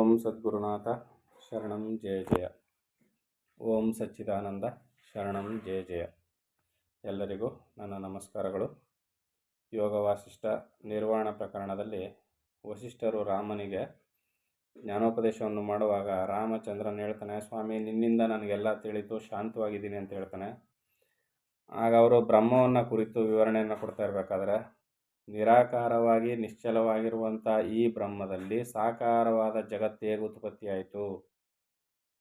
ಓಂ ಸದ್ಗುರುನಾಥ ಶರಣಂ ಜಯ ಜಯ. ಓಂ ಸಚ್ಚಿದಾನಂದ ಶರಣಂ ಜಯ ಜಯ. ಎಲ್ಲರಿಗೂ ನನ್ನ ನಮಸ್ಕಾರಗಳು. ಯೋಗ ವಾಸಿಷ್ಠ ನಿರ್ವಾಣ ಪ್ರಕರಣದಲ್ಲಿ ವಸಿಷ್ಠರು ರಾಮನಿಗೆ ಜ್ಞಾನೋಪದೇಶವನ್ನು ಮಾಡುವಾಗ ರಾಮಚಂದ್ರನ್ ಹೇಳ್ತಾನೆ, ಸ್ವಾಮಿ ನಿನ್ನಿಂದ ನನಗೆಲ್ಲ ತಿಳಿತು, ಶಾಂತವಾಗಿದ್ದೀನಿ ಅಂತ ಹೇಳ್ತಾನೆ. ಆಗ ಅವರು ಬ್ರಹ್ಮವನ್ನು ಕುರಿತು ವಿವರಣೆಯನ್ನು ಕೊಡ್ತಾ ಇರಬೇಕಾದ್ರೆ, ನಿರಾಕಾರವಾಗಿ ನಿಶ್ಚಲವಾಗಿರುವಂಥ ಈ ಬ್ರಹ್ಮದಲ್ಲಿ ಸಾಕಾರವಾದ ಜಗತ್ತು ಹೇಗೆ ಉತ್ಪತ್ತಿಯಾಯಿತು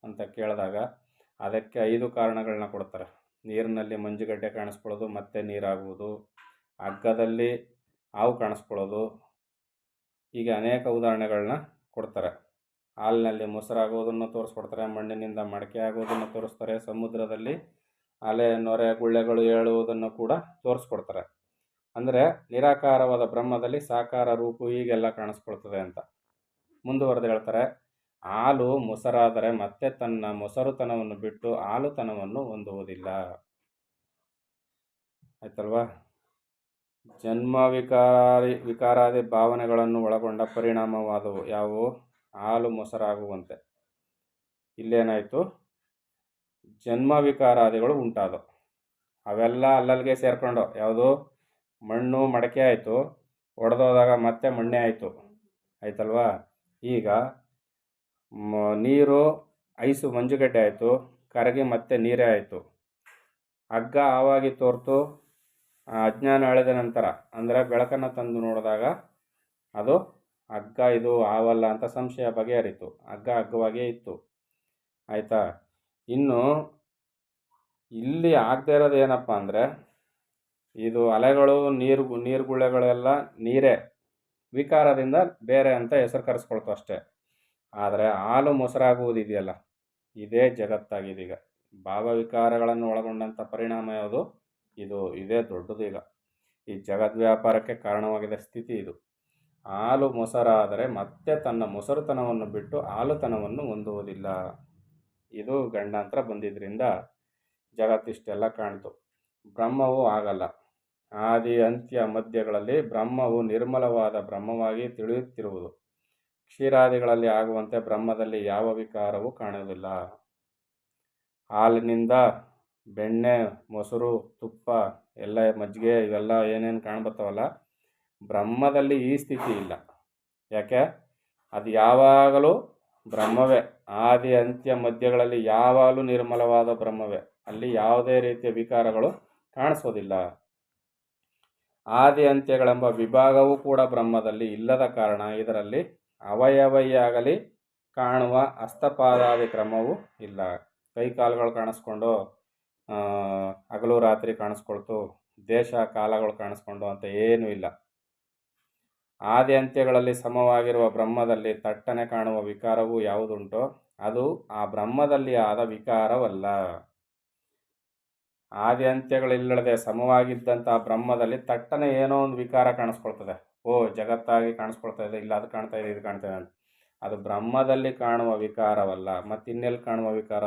ಅಂತ ಕೇಳಿದಾಗ ಅದಕ್ಕೆ 5 ಕಾರಣಗಳನ್ನ ಕೊಡ್ತಾರೆ. ನೀರಿನಲ್ಲಿ ಮಂಜುಗಡ್ಡೆ ಕಾಣಿಸ್ಕೊಳ್ಳೋದು ಮತ್ತೆ ನೀರಾಗುವುದು, ಹಗ್ಗದಲ್ಲಿ ಹಾವು ಕಾಣಿಸ್ಕೊಳ್ಳೋದು, ಹೀಗೆ ಅನೇಕ ಉದಾಹರಣೆಗಳನ್ನ ಕೊಡ್ತಾರೆ. ಹಾಲಿನಲ್ಲಿ ಮೊಸರಾಗೋದನ್ನು ತೋರಿಸ್ಕೊಡ್ತಾರೆ, ಮಣ್ಣಿನಿಂದ ಮಡಕೆ ಆಗೋದನ್ನು ತೋರಿಸ್ತಾರೆ, ಸಮುದ್ರದಲ್ಲಿ ಅಲೆ ನೊರೆ ಗುಳ್ಳೆಗಳು ಏಳುವುದನ್ನು ಕೂಡ ತೋರಿಸ್ಕೊಡ್ತಾರೆ. ಅಂದರೆ ನಿರಾಕಾರವಾದ ಬ್ರಹ್ಮದಲ್ಲಿ ಸಾಕಾರ ರೂಪು ಹೀಗೆಲ್ಲ ಕಾಣಿಸ್ಕೊಳ್ತದೆ ಅಂತ ಮುಂದುವರೆದು ಹೇಳ್ತಾರೆ. ಹಾಲು ಮೊಸರಾದರೆ ಮತ್ತೆ ತನ್ನ ಮೊಸರುತನವನ್ನು ಬಿಟ್ಟು ಹಾಲುತನವನ್ನು ಹೊಂದುವುದಿಲ್ಲ. ಆಯ್ತಲ್ವಾ? ಜನ್ಮ ವಿಕಾರಾದಿ ಭಾವನೆಗಳನ್ನು ಒಳಗೊಂಡ ಪರಿಣಾಮವಾದವು ಯಾವುವು? ಹಾಲು ಮೊಸರಾಗುವಂತೆ. ಇಲ್ಲೇನಾಯಿತು? ಜನ್ಮ ವಿಕಾರಾದಿಗಳು ಉಂಟಾದವು. ಅವೆಲ್ಲ ಅಲ್ಲಲ್ಲಿಗೆ ಸೇರ್ಕೊಂಡು ಯಾವುದು? ಮಣ್ಣು ಮಡಕೆ ಆಯಿತು, ಒಡೆದೋದಾಗ ಮತ್ತೆ ಮಣ್ಣೆ ಆಯಿತು. ಆಯ್ತಲ್ವಾ? ಈಗ ನೀರು ಐಸು ಮಂಜುಗಡ್ಡೆ ಆಯಿತು, ಕರಗಿ ಮತ್ತೆ ನೀರೇ ಆಯಿತು. ಹಗ್ಗ ಆವಾಗಿ ತೋರ್ತು, ಅಜ್ಞಾನ ಅಳೆದ ನಂತರ ಅಂದರೆ ಬೆಳಕನ್ನು ತಂದು ನೋಡಿದಾಗ ಅದು ಹಗ್ಗ ಇದು ಆವಲ್ಲ ಅಂತ ಸಂಶಯ ಬಗೆಹರಿತು. ಹಗ್ಗವಾಗಿಯೇ ಇತ್ತು. ಆಯಿತಾ? ಇನ್ನು ಇಲ್ಲಿ ಆಗದೆ ಇರೋದು ಏನಪ್ಪ ಅಂದರೆ, ಇದು ಅಲೆಗಳು ನೀರುಗುಳ್ಳೆಗಳೆಲ್ಲ ನೀರೇ, ವಿಕಾರದಿಂದ ಬೇರೆ ಅಂತ ಹೆಸರು ಕರೆಸ್ಕೊಳ್ತು ಅಷ್ಟೇ. ಆದರೆ ಹಾಲು ಮೊಸರಾಗುವುದಿದೆಯಲ್ಲ, ಇದೇ ಜಗತ್ತಾಗಿದೀಗ. ಭಾವವಿಕಾರಗಳನ್ನು ಒಳಗೊಂಡಂಥ ಪರಿಣಾಮ ಯಾವುದು? ಇದೇ ದೊಡ್ಡದು. ಈಗ ಈ ಜಗದ್ವ್ಯಾಪಾರಕ್ಕೆ ಕಾರಣವಾಗಿದೆ ಸ್ಥಿತಿ ಇದು. ಹಾಲು ಮೊಸರಾದರೆ ಮತ್ತೆ ತನ್ನ ಮೊಸರುತನವನ್ನು ಬಿಟ್ಟು ಹಾಲುತನವನ್ನು ಹೊಂದುವುದಿಲ್ಲ. ಇದು ಗಂಡಾಂತರ ಬಂದಿದ್ದರಿಂದ ಜಗತ್ತಿಷ್ಟೆಲ್ಲ ಕಾಣ್ತು. ಬ್ರಹ್ಮವು ಆಗಲ್ಲ. ಆದಿ ಅಂತ್ಯ ಮಧ್ಯಗಳಲ್ಲಿ ಬ್ರಹ್ಮವು ನಿರ್ಮಲವಾದ ಬ್ರಹ್ಮವಾಗಿ ತಿಳಿಯುತ್ತಿರುವುದು. ಕ್ಷೀರಾದಿಗಳಲ್ಲಿ ಆಗುವಂತೆ ಬ್ರಹ್ಮದಲ್ಲಿ ಯಾವ ವಿಕಾರವೂ ಕಾಣುವುದಿಲ್ಲ. ಹಾಲಿನಿಂದ ಬೆಣ್ಣೆ, ಮೊಸರು, ತುಪ್ಪ ಎಲ್ಲ, ಮಜ್ಜಿಗೆ ಇವೆಲ್ಲ ಏನೇನು ಕಾಣ್ಬರ್ತಾವಲ್ಲ, ಬ್ರಹ್ಮದಲ್ಲಿ ಈ ಸ್ಥಿತಿ ಇಲ್ಲ. ಯಾಕೆ? ಅದು ಯಾವಾಗಲೂ ಬ್ರಹ್ಮವೇ. ಆದಿ ಅಂತ್ಯ ಮಧ್ಯಗಳಲ್ಲಿ ಯಾವಾಗಲೂ ನಿರ್ಮಲವಾದ ಬ್ರಹ್ಮವೇ. ಅಲ್ಲಿ ಯಾವುದೇ ರೀತಿಯ ವಿಕಾರಗಳು ಕಾಣಿಸೋದಿಲ್ಲ. ಆದಿ ಅಂತ್ಯಗಳೆಂಬ ವಿಭಾಗವೂ ಕೂಡ ಬ್ರಹ್ಮದಲ್ಲಿ ಇಲ್ಲದ ಕಾರಣ ಇದರಲ್ಲಿ ಅವಯವಯಾಗಲಿ ಕಾಣುವ ಹಸ್ತಪಾದಾದಿ ಕ್ರಮವೂ ಇಲ್ಲ. ಕೈ ಕಾಲುಗಳು ಕಾಣಿಸ್ಕೊಂಡು ಹಗಲು ರಾತ್ರಿ ಕಾಣಿಸ್ಕೊಳ್ತು, ದೇಶ ಕಾಲಗಳು ಕಾಣಿಸ್ಕೊಂಡು ಅಂತ ಏನೂ ಇಲ್ಲ. ಆದಿ ಅಂತ್ಯಗಳಲ್ಲಿ ಸಮವಾಗಿರುವ ಬ್ರಹ್ಮದಲ್ಲಿ ತಟ್ಟನೆ ಕಾಣುವ ವಿಕಾರವೂ ಯಾವುದುಂಟೋ ಅದು ಆ ಬ್ರಹ್ಮದಲ್ಲಿ ಆದ ವಿಕಾರವಲ್ಲ. ಆದಿ ಅಂತ್ಯಗಳಿಲ್ಲದೆ ಸಮವಾಗಿದ್ದಂಥ ಬ್ರಹ್ಮದಲ್ಲಿ ತಟ್ಟನೆ ಏನೋ ಒಂದು ವಿಕಾರ ಕಾಣಿಸ್ಕೊಳ್ತದೆ. ಜಗತ್ತಾಗಿ ಕಾಣಿಸ್ಕೊಳ್ತಾ ಇದೆ, ಇಲ್ಲ ಅದು ಕಾಣ್ತಾ ಇದೆ, ಇದು ಕಾಣ್ತಾ ಇದೆ ಅಂತ. ಅದು ಬ್ರಹ್ಮದಲ್ಲಿ ಕಾಣುವ ವಿಕಾರವಲ್ಲ. ಮತ್ತಿನ್ನೆಲ್ಲಿ ಕಾಣುವ ವಿಕಾರ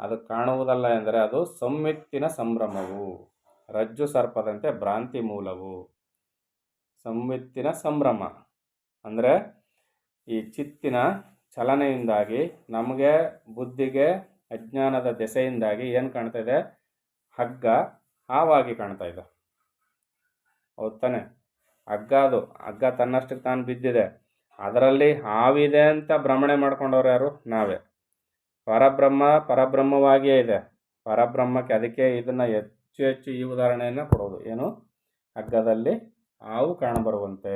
ಅದು ಕಾಣುವುದಲ್ಲ ಎಂದರೆ ಅದು ಸಂವಿತ್ತಿನ ಸಂಭ್ರಮವು. ರಜ್ಜು ಸರ್ಪದಂತೆ ಭ್ರಾಂತಿ ಮೂಲವು. ಸಂವಿತ್ತಿನ ಸಂಭ್ರಮ ಅಂದರೆ ಈ ಚಿತ್ತಿನ ಚಲನೆಯಿಂದಾಗಿ ನಮಗೆ ಬುದ್ಧಿಗೆ ಅಜ್ಞಾನದ ದೆಸೆಯಿಂದಾಗಿ ಏನು ಕಾಣ್ತಾ ಇದೆ? ಹಗ್ಗ ಹಾವಾಗಿ ಕಾಣ್ತಾ ಇದೆ. ಹೌದು ತಾನೆ? ಹಗ್ಗ ತನ್ನಷ್ಟಕ್ಕೆ ತಾನು ಬಿದ್ದಿದೆ, ಅದರಲ್ಲಿ ಹಾವಿದೆ ಅಂತ ಭ್ರಮಣೆ ಮಾಡ್ಕೊಂಡವ್ರು ಯಾರು? ನಾವೇ. ಪರಬ್ರಹ್ಮವಾಗಿಯೇ ಇದೆ. ಪರಬ್ರಹ್ಮಕ್ಕೆ ಅದಕ್ಕೆ ಇದನ್ನು ಹೆಚ್ಚು ಈ ಉದಾಹರಣೆಯನ್ನು ಕೊಡೋದು. ಏನು? ಹಗ್ಗದಲ್ಲಿ ಹಾವು ಕಾಣಬರುವಂತೆ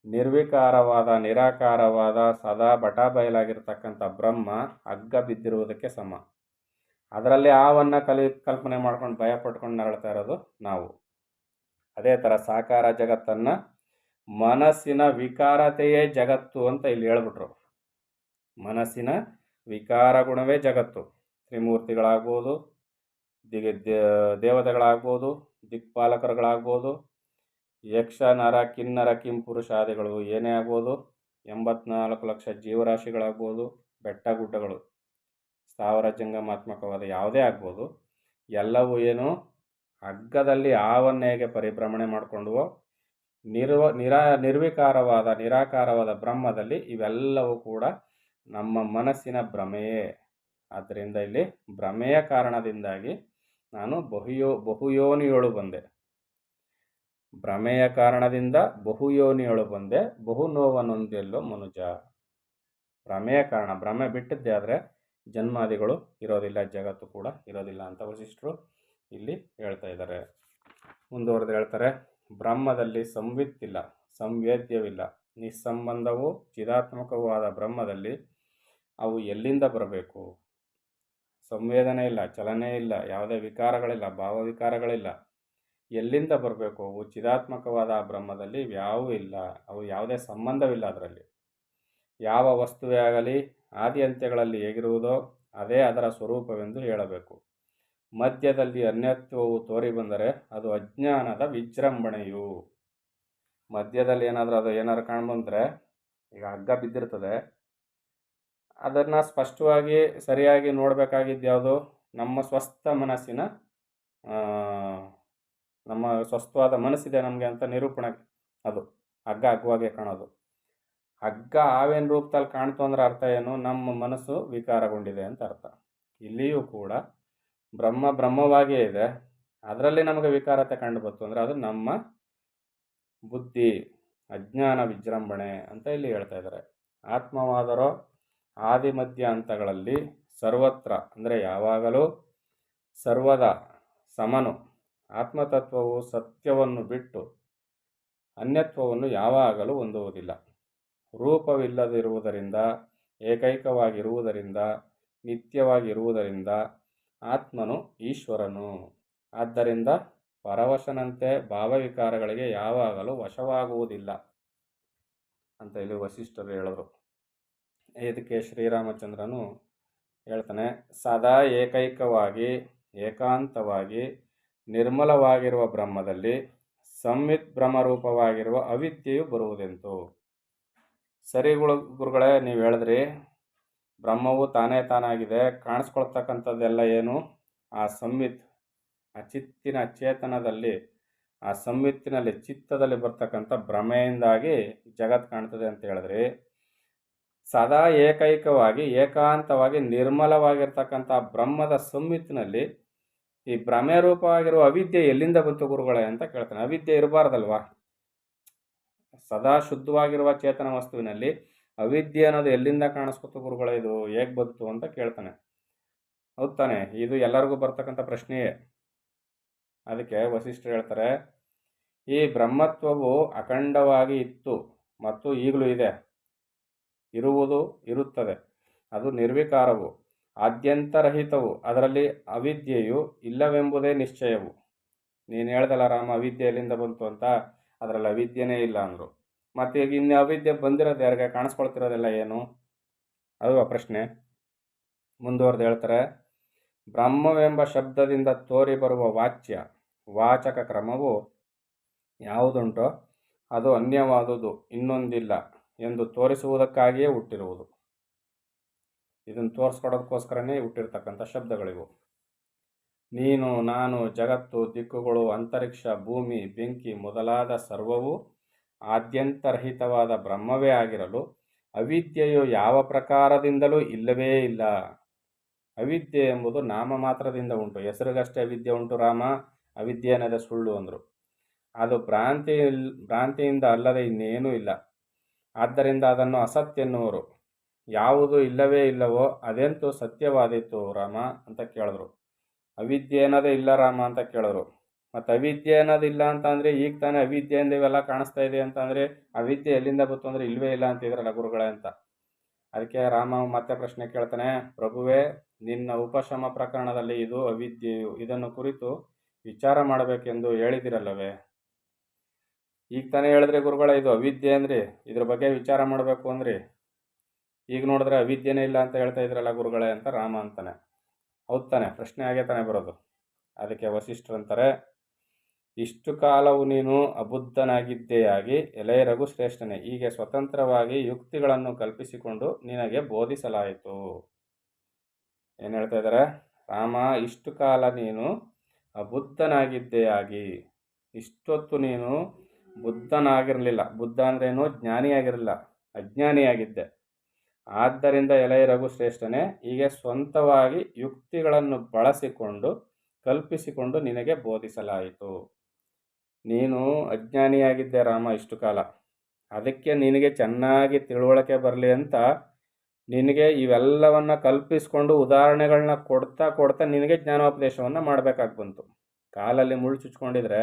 ನಿರ್ವಿಕಾರವಾದ ನಿರಾಕಾರವಾದ ಸದಾ ಬಟಾಬಯಲಾಗಿರ್ತಕ್ಕಂಥ ಬ್ರಹ್ಮ ಹಗ್ಗ ಬಿದ್ದಿರುವುದಕ್ಕೆ ಸಮ. ಅದರಲ್ಲಿ ಹಾವನ್ನು ಕಲ್ಪನೆ ಮಾಡ್ಕೊಂಡು ಭಯ ಪಟ್ಕೊಂಡು ನರಳ್ತಾ ಇರೋದು ನಾವು. ಅದೇ ಥರ ಸಾಕಾರ ಜಗತ್ತನ್ನು ಮನಸ್ಸಿನ ವಿಕಾರತೆಯೇ ಜಗತ್ತು ಅಂತ ಇಲ್ಲಿ ಹೇಳ್ಬಿಟ್ರು. ಮನಸ್ಸಿನ ವಿಕಾರ ಗುಣವೇ ಜಗತ್ತು. ತ್ರಿಮೂರ್ತಿಗಳಾಗ್ಬೋದು, ದೇವತೆಗಳಾಗ್ಬೋದು, ದಿಕ್ಪಾಲಕರುಗಳಾಗ್ಬೋದು, ಯಕ್ಷ ನರ ಕಿನ್ನರ ಕಿಂಪುರುಷಾದಿಗಳು ಏನೇ ಆಗ್ಬೋದು, 84 ಲಕ್ಷ ಜೀವರಾಶಿಗಳಾಗ್ಬೋದು, ಬೆಟ್ಟ ಗುಡ್ಡಗಳು, ಸ್ಥಾವರ ಜಂಗಮಾತ್ಮಕವಾದ ಯಾವುದೇ ಆಗ್ಬೋದು, ಎಲ್ಲವೂ ಏನು? ಹಗ್ಗದಲ್ಲಿ ಹಾವನ್ನು ಹೇಗೆ ಪರಿಭ್ರಮಣೆ ಮಾಡಿಕೊಂಡುವೋ ನಿರ್ವಿಕಾರವಾದ ನಿರಾಕಾರವಾದ ಬ್ರಹ್ಮದಲ್ಲಿ ಇವೆಲ್ಲವೂ ಕೂಡ ನಮ್ಮ ಮನಸ್ಸಿನ ಭ್ರಮೆಯೇ. ಆದ್ದರಿಂದ ಇಲ್ಲಿ ಭ್ರಮೆಯ ಕಾರಣದಿಂದಾಗಿ ನಾನು ಬಹುಯೋನಿಯೊಳು ಬಂದೆ. ಭ್ರಮೆಯ ಕಾರಣದಿಂದ ಬಹುಯೋನಿಯೊಳು ಬಂದೆ, ಬಹು ನೋವನೊಂದೆಲ್ಲೋ ಮನುಜ. ಭ್ರಮೆಯ ಕಾರಣ, ಭ್ರಮೆ ಬಿಟ್ಟಿದ್ದೆ ಆದರೆ ಜನ್ಮಾದಿಗಳು ಇರೋದಿಲ್ಲ, ಜಗತ್ತು ಕೂಡ ಇರೋದಿಲ್ಲ ಅಂತ ವಸಿಷ್ಠರು ಇಲ್ಲಿ ಹೇಳ್ತಾ ಇದ್ದಾರೆ. ಮುಂದುವರೆದು ಹೇಳ್ತಾರೆ, ಬ್ರಹ್ಮದಲ್ಲಿ ಸಂವಿತ್ತಿಲ್ಲ, ಸಂವೇದ್ಯವಿಲ್ಲ, ನಿಸ್ಸಂಬಂಧವೂ ಚಿದಾತ್ಮಕವೂ ಆದ ಬ್ರಹ್ಮದಲ್ಲಿ ಅವು ಎಲ್ಲಿಂದ ಬರಬೇಕು? ಸಂವೇದನೆ ಇಲ್ಲ, ಚಲನೆ ಇಲ್ಲ, ಯಾವುದೇ ವಿಕಾರಗಳಿಲ್ಲ, ಭಾವವಿಕಾರಗಳಿಲ್ಲ. ಎಲ್ಲಿಂದ ಬರಬೇಕು? ಅವು ಚಿದಾತ್ಮಕವಾದ ಆ ಬ್ರಹ್ಮದಲ್ಲಿ ಯಾವೂ ಇಲ್ಲ, ಅವು ಯಾವುದೇ ಸಂಬಂಧವಿಲ್ಲ. ಅದರಲ್ಲಿ ಯಾವ ವಸ್ತುವೇ ಆಗಲಿ ಆದಿ ಅಂತ್ಯಗಳಲ್ಲಿ ಹೇಗಿರುವುದೋ ಅದೇ ಅದರ ಸ್ವರೂಪವೆಂದು ಹೇಳಬೇಕು. ಮಧ್ಯದಲ್ಲಿ ಅನ್ಯತ್ವವು ತೋರಿ ಬಂದರೆ ಅದು ಅಜ್ಞಾನದ ವಿಜೃಂಭಣೆಯು. ಮಧ್ಯದಲ್ಲಿ ಏನಾದರೂ ಕಾಣ್ಬಂದರೆ, ಈಗ ಹಗ್ಗ ಬಿದ್ದಿರ್ತದೆ, ಅದನ್ನು ಸ್ಪಷ್ಟವಾಗಿ ಸರಿಯಾಗಿ ನೋಡಬೇಕಾಗಿದ್ದು ಯಾವುದು? ನಮ್ಮ ನಮ್ಮ ಸ್ವಸ್ಥವಾದ ಮನಸ್ಸಿದೆ ನಮಗೆ ಅಂತ ನಿರೂಪಣೆ. ಅದು ಹಗ್ಗ ಹಗ್ಗವಾಗೆ ಕಾಣೋದು. ಹಗ್ಗ ಆವೇನು ರೂಪದಲ್ಲಿ ಕಾಣ್ತು ಅಂದ್ರೆ ಅರ್ಥ ಏನು? ನಮ್ಮ ಮನಸ್ಸು ವಿಕಾರಗೊಂಡಿದೆ ಅಂತ ಅರ್ಥ. ಇಲ್ಲಿಯೂ ಕೂಡ ಬ್ರಹ್ಮವಾಗಿಯೇ ಇದೆ, ಅದರಲ್ಲಿ ನಮಗೆ ವಿಕಾರತೆ ಕಂಡು ಬಂತು ಅಂದರೆ ಅದು ನಮ್ಮ ಬುದ್ಧಿ, ಅಜ್ಞಾನ ವಿಜೃಂಭಣೆ ಅಂತ ಇಲ್ಲಿ ಹೇಳ್ತಾ ಇದ್ದಾರೆ. ಆತ್ಮವಾದರೋ ಆದಿ ಮಧ್ಯ ಹಂತಗಳಲ್ಲಿ ಸರ್ವತ್ರ ಅಂದರೆ ಯಾವಾಗಲೂ ಸರ್ವದ ಸಮನು. ಆತ್ಮತತ್ವವು ಸತ್ಯವನ್ನು ಬಿಟ್ಟು ಅನ್ಯತ್ವವನ್ನು ಯಾವಾಗಲೂ ಹೊಂದುವುದಿಲ್ಲ. ರೂಪವಿಲ್ಲದಿರುವುದರಿಂದ, ಏಕೈಕವಾಗಿರುವುದರಿಂದ, ನಿತ್ಯವಾಗಿರುವುದರಿಂದ ಆತ್ಮನು ಈಶ್ವರನು. ಆದ್ದರಿಂದ ಪರವಶನಂತೆ ಭಾವವಿಕಾರಗಳಿಗೆ ಯಾವಾಗಲೂ ವಶವಾಗುವುದಿಲ್ಲ ಅಂತ ಇಲ್ಲಿ ವಸಿಷ್ಠರು ಹೇಳಿದ್ರು. ಇದಕ್ಕೆ ಶ್ರೀರಾಮಚಂದ್ರನು ಹೇಳ್ತಾನೆ, ಸದಾ ಏಕೈಕವಾಗಿ ಏಕಾಂತವಾಗಿ ನಿರ್ಮಲವಾಗಿರುವ ಬ್ರಹ್ಮದಲ್ಲಿ ಸಂವಿತ್ ಭ್ರಮರೂಪವಾಗಿರುವ ಅವಿದ್ಯೆಯು ಬರುವುದೆಂತು? ಸರಿ ಗುರುಗಳೇ, ನೀವು ಹೇಳಿದ್ರಿ ಬ್ರಹ್ಮವು ತಾನೇ ತಾನಾಗಿದೆ, ಕಾಣಿಸ್ಕೊಳ್ತಕ್ಕಂಥದ್ದೆಲ್ಲ ಏನು? ಆ ಸಂವಿತ್, ಆ ಚಿತ್ತಿನ ಚೇತನದಲ್ಲಿ, ಆ ಸಂವಿತ್ತಿನಲ್ಲಿ ಚಿತ್ತದಲ್ಲಿ ಬರ್ತಕ್ಕಂಥ ಭ್ರಮೆಯಿಂದಾಗಿ ಜಗತ್ತು ಕಾಣ್ತದೆ ಅಂತ ಹೇಳಿದ್ರಿ. ಸದಾ ಏಕೈಕವಾಗಿ ಏಕಾಂತವಾಗಿ ನಿರ್ಮಲವಾಗಿರ್ತಕ್ಕಂಥ ಬ್ರಹ್ಮದ ಸಂವಿತ್ತಿನಲ್ಲಿ ಈ ಭ್ರಮೆ ರೂಪವಾಗಿರುವ ಅವಿದ್ಯೆ ಎಲ್ಲಿಂದ ಬಂತು ಗುರುಗಳೇ ಅಂತ ಕೇಳ್ತಾನೆ. ಅವಿದ್ಯೆ ಇರಬಾರ್ದಲ್ವಾ? ಸದಾ ಶುದ್ಧವಾಗಿರುವ ಚೇತನ ವಸ್ತುವಿನಲ್ಲಿ ಅವಿದ್ಯೆ ಅನ್ನೋದು ಎಲ್ಲಿಂದ ಕಾಣಿಸ್ಕೊತು ಗುರುಗಳೇ, ಇದು ಹೇಗೆ ಬಂತು ಅಂತ ಕೇಳ್ತಾನೆ. ಹೌದು ತಾನೆ? ಇದು ಎಲ್ಲರಿಗೂ ಬರ್ತಕ್ಕಂಥ ಪ್ರಶ್ನೆಯೇ. ಅದಕ್ಕೆ ವಸಿಷ್ಠರು ಹೇಳ್ತಾರೆ, ಈ ಬ್ರಹ್ಮತ್ವವು ಅಖಂಡವಾಗಿ ಇತ್ತು ಮತ್ತು ಈಗಲೂ ಇದೆ, ಇರುತ್ತದೆ. ಅದು ನಿರ್ವಿಕಾರವು, ಆದ್ಯಂತರಹಿತವು. ಅದರಲ್ಲಿ ಅವಿದ್ಯೆಯು ಇಲ್ಲವೆಂಬುದೇ ನಿಶ್ಚಯವು. ನೀನು ಹೇಳ್ದಲ್ಲ ರಾಮ, ಅವಿದ್ಯೆ ಎಲ್ಲಿಂದ ಬಂತು ಅಂತ, ಅದರಲ್ಲಿ ಅವಿದ್ಯೆನೇ ಇಲ್ಲ ಅಂದರು. ಮತ್ತು ಈಗ ಇನ್ನು ಅವಿದ್ಯೆ ಬಂದಿರೋದು ಯಾರಿಗೆ? ಕಾಣಿಸ್ಕೊಳ್ತಿರೋದೆಲ್ಲ ಏನು? ಅದು ಆ ಪ್ರಶ್ನೆ. ಮುಂದುವರೆದು ಹೇಳ್ತಾರೆ, ಬ್ರಹ್ಮವೆಂಬ ಶಬ್ದದಿಂದ ತೋರಿ ಬರುವ ವಾಚಕ ಕ್ರಮವು ಯಾವುದುಂಟೋ ಅದು ಅನ್ಯವಾದುದು ಇನ್ನೊಂದಿಲ್ಲ ಎಂದು ತೋರಿಸುವುದಕ್ಕಾಗಿಯೇ ಹುಟ್ಟಿರುವುದು. ಇದನ್ನು ತೋರಿಸ್ಕೊಡೋದಕ್ಕೋಸ್ಕರನೇ ಹುಟ್ಟಿರ್ತಕ್ಕಂಥ ಶಬ್ದಗಳಿವು. ನೀನು, ನಾನು, ಜಗತ್ತು, ದಿಕ್ಕುಗಳು, ಅಂತರಿಕ್ಷ, ಭೂಮಿ, ಬೆಂಕಿ ಮೊದಲಾದ ಸರ್ವವೂ ಆದ್ಯಂತರಹಿತವಾದ ಬ್ರಹ್ಮವೇ ಆಗಿರಲು ಅವಿದ್ಯೆಯು ಯಾವ ಪ್ರಕಾರದಿಂದಲೂ ಇಲ್ಲವೇ ಇಲ್ಲ. ಅವಿದ್ಯೆ ಎಂಬುದು ನಾಮ ಮಾತ್ರದಿಂದ ಉಂಟು, ಹೆಸರಿಗಷ್ಟೇ ಅವಿದ್ಯೆ ಉಂಟು ರಾಮ, ಅವಿದ್ಯೆ ಅನ್ನೋದೇ ಸುಳ್ಳು ಅಂದರು. ಅದು ಭ್ರಾಂತಿಯಿಂದ ಅಲ್ಲದೆ ಇನ್ನೇನೂ ಇಲ್ಲ. ಆದ್ದರಿಂದ ಅದನ್ನು ಅಸತ್ಯ ಎನ್ನುವರು. ಯಾವುದು ಇಲ್ಲವೇ ಇಲ್ಲವೋ ಅದೆಂತೂ ಸತ್ಯವಾದೀತು ರಾಮ ಅಂತ ಕೇಳಿದ್ರು. ಅವಿದ್ಯೆ ಅನ್ನೋದೇ ಇಲ್ಲ ರಾಮ ಅಂತ ಕೇಳಿದ್ರು. ಮತ್ತು ಅವಿದ್ಯೆ ಅನ್ನೋದು ಇಲ್ಲ ಅಂತ ಅಂದರೆ ಈಗ ತಾನೇ ಅವಿದ್ಯೆಯಿಂದ ಇವೆಲ್ಲ ಕಾಣಿಸ್ತಾ ಇದೆ ಅಂತ ಅಂದರೆ ಅವಿದ್ಯೆ ಎಲ್ಲಿಂದ ಬಂತು ಅಂದರೆ ಇಲ್ಲವೇ ಇಲ್ಲ ಅಂತಿದ್ರಲ್ಲ ಗುರುಗಳೇ ಅಂತ. ಅದಕ್ಕೆ ರಾಮ ಮತ್ತೆ ಪ್ರಶ್ನೆ ಕೇಳ್ತಾನೆ, ಪ್ರಭುವೇ, ನಿನ್ನ ಉಪಶಮ ಪ್ರಕರಣದಲ್ಲಿ ಇದು ಅವಿದ್ಯೆಯು, ಇದನ್ನು ಕುರಿತು ವಿಚಾರ ಮಾಡಬೇಕೆಂದು ಹೇಳಿದಿರಲ್ಲವೇ? ಈಗ ತಾನೇ ಹೇಳಿದ್ರೆ ಗುರುಗಳೇ ಇದು ಅವಿದ್ಯೆ ಅಂದ್ರಿ, ಇದ್ರ ಬಗ್ಗೆ ವಿಚಾರ ಮಾಡಬೇಕು ಅಂದ್ರಿ, ಈಗ ನೋಡಿದ್ರೆ ಅವಿದ್ಯೆನೇ ಇಲ್ಲ ಅಂತ ಹೇಳ್ತಾ ಇದ್ರಲ್ಲ ಗುರುಗಳೇ ಅಂತ ರಾಮ ಅಂತಾನೆ. ಹೌದು ತಾನೆ? ಪ್ರಶ್ನೆ ಆಗೇ ತಾನೇ ಬರೋದು. ಅದಕ್ಕೆ ವಸಿಷ್ಠರಂತಾರೆ, ಇಷ್ಟು ಕಾಲವು ನೀನು ಅಬುದ್ಧನಾಗಿದ್ದೆಯಾಗಿ ಎಲೆ ರಘು ಶ್ರೇಷ್ಠನೇ, ಹೀಗೆ ಸ್ವತಂತ್ರವಾಗಿ ಯುಕ್ತಿಗಳನ್ನು ಕಲ್ಪಿಸಿಕೊಂಡು ನಿನಗೆ ಬೋಧಿಸಲಾಯಿತು. ಏನು ಹೇಳ್ತಾ ಇದ್ದಾರೆ? ರಾಮ, ಇಷ್ಟು ಕಾಲ ನೀನು ಅಬುದ್ಧನಾಗಿದ್ದೆಯಾಗಿ, ಇಷ್ಟೊತ್ತು ನೀನು ಬುದ್ಧನಾಗಿರಲಿಲ್ಲ. ಬುದ್ಧ ಅಂದ್ರೇನು? ಜ್ಞಾನಿಯಾಗಿರಲಿಲ್ಲ, ಅಜ್ಞಾನಿಯಾಗಿದ್ದೆ. ಆದ್ದರಿಂದ ಎಲೈ ರಘುಶ್ರೇಷ್ಠನೇ, ಹೀಗೆ ಸ್ವಂತವಾಗಿ ಯುಕ್ತಿಗಳನ್ನು ಬಳಸಿಕೊಂಡು ಕಲ್ಪಿಸಿಕೊಂಡು ನಿನಗೆ ಬೋಧಿಸಲಾಯಿತು. ನೀನು ಅಜ್ಞಾನಿಯಾಗಿದ್ದೆ ರಾಮ ಇಷ್ಟು ಕಾಲ. ಅದಕ್ಕೆ ನಿನಗೆ ಚೆನ್ನಾಗಿ ತಿಳುವಳಿಕೆ ಬರಲಿ ಅಂತ ನಿನಗೆ ಇವೆಲ್ಲವನ್ನು ಕಲ್ಪಿಸ್ಕೊಂಡು ಉದಾಹರಣೆಗಳನ್ನ ಕೊಡ್ತಾ ಕೊಡ್ತಾ ನಿನಗೆ ಜ್ಞಾನೋಪದೇಶವನ್ನು ಮಾಡಬೇಕಾಗಿ ಬಂತು. ಕಾಲಲ್ಲಿ ಮುಳ್ಳು ಚುಚ್ಕೊಂಡಿದ್ರೆ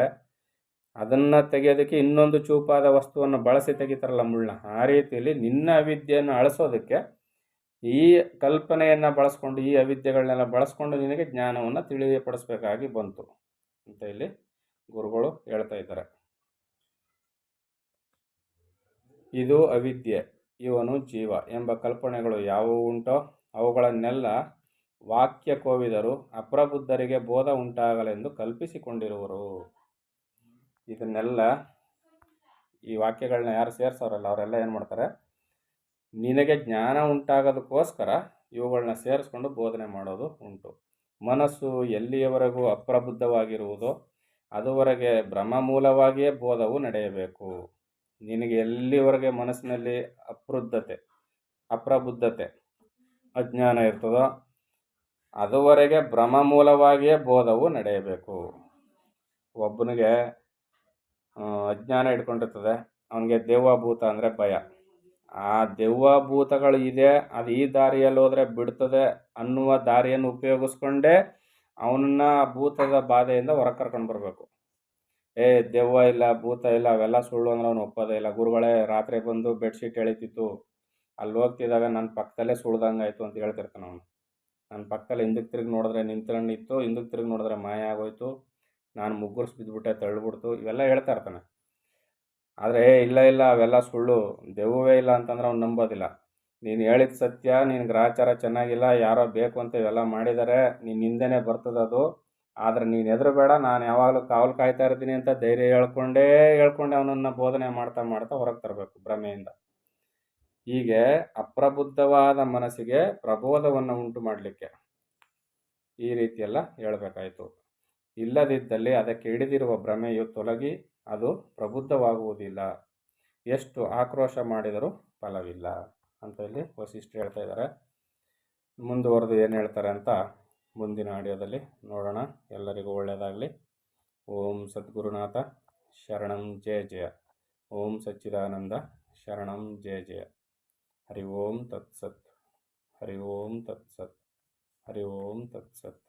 ಅದನ್ನು ತೆಗೆಯೋದಕ್ಕೆ ಇನ್ನೊಂದು ಚೂಪಾದ ವಸ್ತುವನ್ನು ಬಳಸಿ ತೆಗಿತಾರಲ್ಲ ಮುಳ್ಳನ್ನ, ಆ ರೀತಿಯಲ್ಲಿ ನಿನ್ನ ಅವಿದ್ಯೆಯನ್ನು ಅಳಿಸೋದಕ್ಕೆ ಈ ಕಲ್ಪನೆಯನ್ನು ಬಳಸ್ಕೊಂಡು, ಈ ಅವಿದ್ಯೆಗಳನ್ನೆಲ್ಲ ಬಳಸ್ಕೊಂಡು ನಿನಗೆ ಜ್ಞಾನವನ್ನು ತಿಳಿಯಪಡಿಸ್ಬೇಕಾಗಿ ಬಂತು ಅಂತ ಇಲ್ಲಿ ಗುರುಗಳು ಹೇಳ್ತಾ ಇದ್ದಾರೆ. ಇದು ಅವಿದ್ಯೆ, ಇವನು ಜೀವ ಎಂಬ ಕಲ್ಪನೆಗಳು ಯಾವುವು ಉಂಟೋ ಅವುಗಳನ್ನೆಲ್ಲ ವಾಕ್ಯ ಕೋವಿದರು ಅಪ್ರಬುದ್ಧರಿಗೆ ಬೋಧ ಉಂಟಾಗಲೆಂದು ಕಲ್ಪಿಸಿಕೊಂಡಿರುವರು. ಇದನ್ನೆಲ್ಲ ಈ ವಾಕ್ಯಗಳನ್ನ ಯಾರು ಸೇರಿಸೋರಲ್ಲ ಅವರೆಲ್ಲ ಏನು ಮಾಡ್ತಾರೆ, ನಿನಗೆ ಜ್ಞಾನ ಉಂಟಾಗೋದಕ್ಕೋಸ್ಕರ ಇವುಗಳನ್ನ ಸೇರಿಸ್ಕೊಂಡು ಬೋಧನೆ ಮಾಡೋದು ಉಂಟು. ಮನಸ್ಸು ಎಲ್ಲಿಯವರೆಗೂ ಅಪ್ರಬುದ್ಧವಾಗಿರುವುದೋ ಅದುವರೆಗೆ ಭ್ರಮ ಮೂಲವಾಗಿಯೇ ಬೋಧವು ನಡೆಯಬೇಕು. ನಿನಗೆ ಎಲ್ಲಿವರೆಗೆ ಮನಸ್ಸಿನಲ್ಲಿ ಅಪ್ರಬುದ್ಧತೆ ಅಜ್ಞಾನ ಇರ್ತದೋ ಅದುವರೆಗೆ ಭ್ರಮ ಮೂಲವಾಗಿಯೇ ಬೋಧವು ನಡೆಯಬೇಕು. ಒಬ್ಬನಿಗೆ ಅಜ್ಞಾನ ಇಟ್ಕೊಂಡಿರ್ತದೆ, ಅವನಿಗೆ ದೆವ್ವಭೂತ ಅಂದರೆ ಭಯ. ಆ ದೆವ್ವಭೂತಗಳು ಇದೆ, ಅದು ಈ ದಾರಿಯಲ್ಲಿ ಹೋದರೆ ಬಿಡ್ತದೆ ಅನ್ನುವ ದಾರಿಯನ್ನು ಉಪಯೋಗಿಸ್ಕೊಂಡೇ ಅವನನ್ನ ಭೂತದ ಬಾಧೆಯಿಂದ ಹೊರಗೆ ಕರ್ಕೊಂಡು ಬರಬೇಕು. ದೆವ್ವ ಇಲ್ಲ, ಭೂತ ಇಲ್ಲ, ಅವೆಲ್ಲ ಸುಳ್ಳು ಅಂದ್ರೆ ಅವನು ಒಪ್ಪೋದೇ ಇಲ್ಲ. ಗುರುಗಳೇ ರಾತ್ರಿ ಬಂದು ಬೆಡ್ಶೀಟ್ ಎಳಿತಿತ್ತು, ಅಲ್ಲಿ ಹೋಗ್ತಿದ್ದಾಗ ನನ್ನ ಪಕ್ಕದಲ್ಲೇ ಸುಳ್ದಂಗೆ ಆಯಿತು ಅಂತ ಹೇಳ್ತಿರ್ತಾನೆ ಅವನು. ನನ್ನ ಪಕ್ಕದಲ್ಲಿ ಹಿಂದಕ್ಕೆ ತಿರುಗಿ ನೋಡಿದ್ರೆ ನಿಂತ್ಕೊಂಡಿತ್ತು, ಹಿಂದಕ್ಕೆ ತಿರುಗಿ ನೋಡಿದ್ರೆ ಮಾಯ ಆಗೋಯ್ತು, ನಾನು ಮುಗ್ಗುರ್ಸಿ ಬಿದ್ದುಬಿಟ್ಟೆ, ತಳ್ಳಿಬಿಡ್ತು, ಇವೆಲ್ಲ ಹೇಳ್ತಾ ಇರ್ತಾನೆ. ಆದರೆ ಇಲ್ಲ ಅವೆಲ್ಲ ಸುಳ್ಳು, ದೆವ್ವವೇ ಇಲ್ಲ ಅಂತಂದ್ರೆ ಅವ್ನು ನಂಬೋದಿಲ್ಲ. ನೀನು ಹೇಳಿದ ಸತ್ಯ, ನಿನ್ನ ಗ್ರಹಚಾರ ಚೆನ್ನಾಗಿಲ್ಲ, ಯಾರೋ ಬೇಕು ಅಂತ ಇವೆಲ್ಲ ಮಾಡಿದ್ದಾರೆ, ನೀನು ಹಿಂದೆನೇ ಬರ್ತದೆ. ಆದರೆ ನೀನು ಹೆದರಬೇಡ, ನಾನು ಯಾವಾಗಲೂ ಕಾವಲು ಕಾಯ್ತಾ ಇರ್ತೀನಿ ಅಂತ ಧೈರ್ಯ ಹೇಳ್ಕೊಂಡೇ ಅವನನ್ನು ಬೋಧನೆ ಮಾಡ್ತಾ ಹೊರಗೆ ತರಬೇಕು ಭ್ರಮೆಯಿಂದ. ಹೀಗೆ ಅಪ್ರಬುದ್ಧವಾದ ಮನಸ್ಸಿಗೆ ಪ್ರಬೋಧವನ್ನು ಉಂಟು ಮಾಡಲಿಕ್ಕೆ ಈ ರೀತಿಯೆಲ್ಲ ಹೇಳಬೇಕಾಯಿತು. ಇಲ್ಲದಿದ್ದಲ್ಲಿ ಅದಕ್ಕೆ ಹಿಡಿದಿರುವ ಭ್ರಮೆಯು ತೊಲಗಿ ಅದು ಪ್ರಬುದ್ಧವಾಗುವುದಿಲ್ಲ. ಎಷ್ಟು ಆಕ್ರೋಶ ಮಾಡಿದರೂ ಫಲವಿಲ್ಲ ಅಂತ ಇಲ್ಲಿ ವಸಿಷ್ಠರು ಹೇಳ್ತಾ ಇದ್ದಾರೆ. ಮುಂದುವರೆದು ಏನು ಹೇಳ್ತಾರೆ ಅಂತ ಮುಂದಿನ ಆಡಿಯೋದಲ್ಲಿ ನೋಡೋಣ. ಎಲ್ಲರಿಗೂ ಒಳ್ಳೆಯದಾಗಲಿ. ಓಂ ಸದ್ಗುರುನಾಥ ಶರಣಂ ಜಯ ಜಯ. ಓಂ ಸಚ್ಚಿದಾನಂದ ಶರಣಂ ಜಯ ಜಯ. ಹರಿ ಓಂ ತತ್ಸತ್. ಹರಿ ಓಂ ತತ್ಸತ್. ಹರಿ ಓಂ ತತ್ಸತ್.